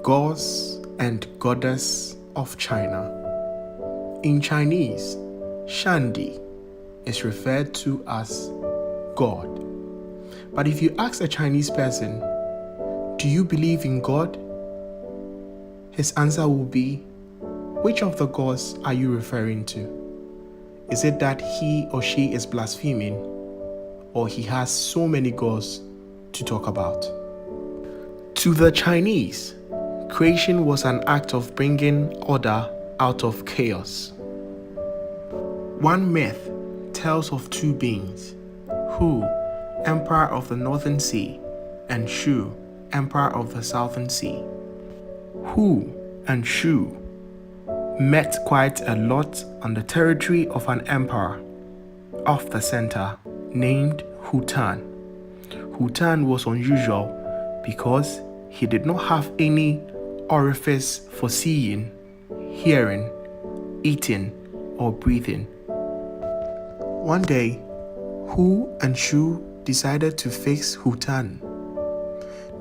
Gods and Goddess of China. In Chinese, Shandi is referred to as God. But if you ask a Chinese person, do you believe in God? His answer will be, which of the gods are you referring to? Is it that he or she is blaspheming, or he has so many gods to talk about? To the Chinese, creation was an act of bringing order out of chaos. One myth tells of two beings, Hu, emperor of the northern sea, and Shu, emperor of the southern sea. Hu and Shu met quite a lot on the territory of an emperor off the center named Hutan. Hutan was unusual because he did not have any orifice for seeing, hearing, eating, or breathing. One day, Hu and Shu decided to fix Hutan.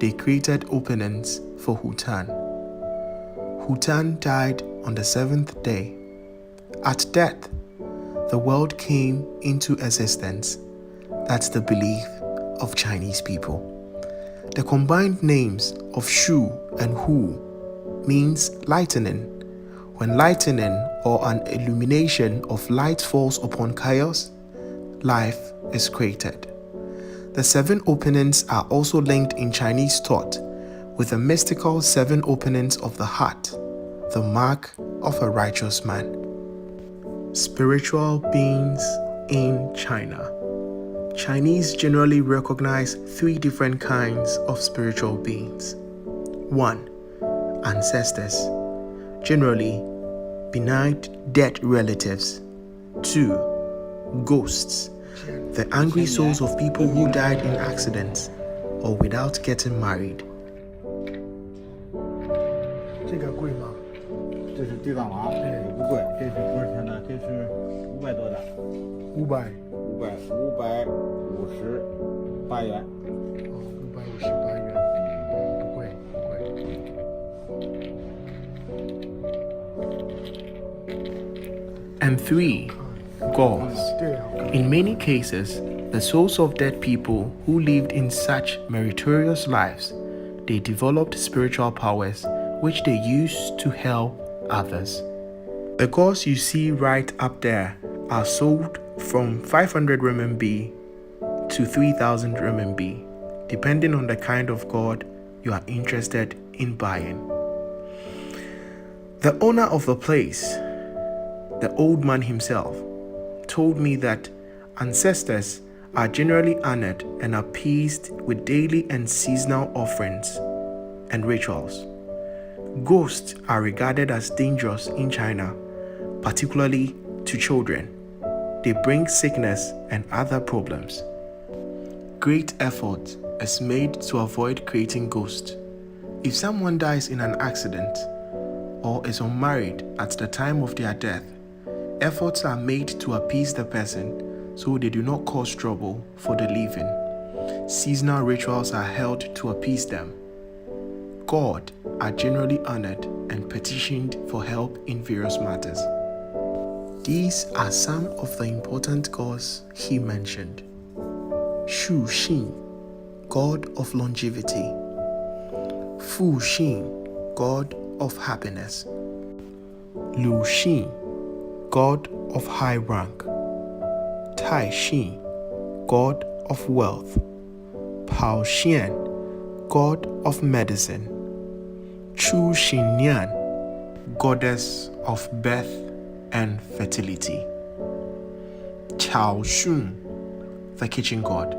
They created openings for Hutan. Hutan died on the 7th day. At death, the world came into existence. That's the belief of Chinese people. The combined names of Shu and Hu means lightning. When lightning or an illumination of light falls upon chaos, life is created. The 7 openings are also linked in Chinese thought with the mystical 7 openings of the heart, the mark of a righteous man. Spiritual beings in China. Chinese generally recognize 3 different kinds of spiritual beings. 1. Ancestors, generally benign dead relatives. 2. Ghosts, the angry souls of people who died in accidents or without getting married. 这个贵吗？这是地藏王，也不贵，这是多少钱呢？这是500多的500。558元。558元，不贵不贵。And 3. Gods. In many cases, the souls of dead people who lived in such meritorious lives, they developed spiritual powers which they used to help others. The gods you see right up there are sold from 500 RMB to 3,000 RMB, depending on the kind of god you are interested in buying. The owner of the place, the old man himself, told me that ancestors are generally honored and appeased with daily and seasonal offerings and rituals. Ghosts are regarded as dangerous in China, particularly to children. They bring sickness and other problems. Great effort is made to avoid creating ghosts. If someone dies in an accident or is unmarried at the time of their death, efforts are made to appease the person so they do not cause trouble for the living. Seasonal rituals are held to appease them. God are generally honored and petitioned for help in various matters. These are some of the important gods he mentioned. Shu Xin, god of longevity. Fu Xin, god of happiness. Lu Xin, god of high rank. Tai Xin, god of wealth. Pao Xian, god of medicine. Chu Xinyan, goddess of birth and fertility. Chao Shun, the kitchen god,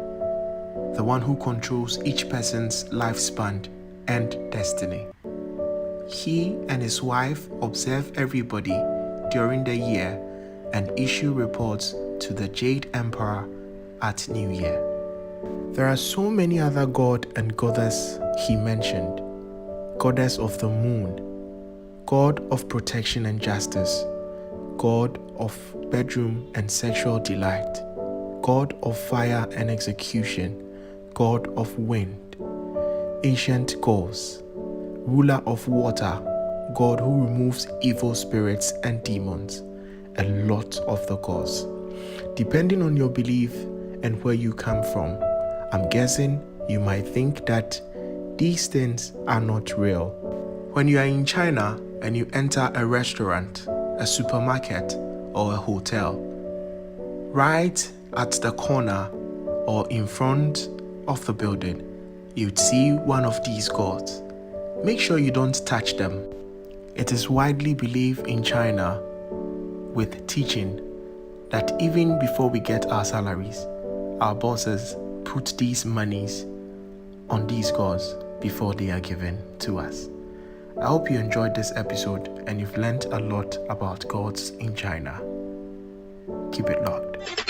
the one who controls each person's lifespan and destiny. He and his wife observe everybody during the year and issue reports to the Jade Emperor at New Year. There are so many other god and goddess he mentioned. Goddess of the moon, god of protection and justice, god of bedroom and sexual delight, god of fire and execution, god of wind, ancient gods, ruler of water, God who removes evil spirits and demons, a lot of the gods. Depending on your belief and where you come from, I'm guessing you might think that these things are not real. When you are in China and you enter a restaurant, a supermarket, or a hotel, right at the corner or in front of the building, you'd see one of these gods. Make sure you don't touch them. It is widely believed in China with teaching that even before we get our salaries, our bosses put these monies on these gods before they are given to us. I hope you enjoyed this episode and you've learned a lot about gods in China. Keep it locked.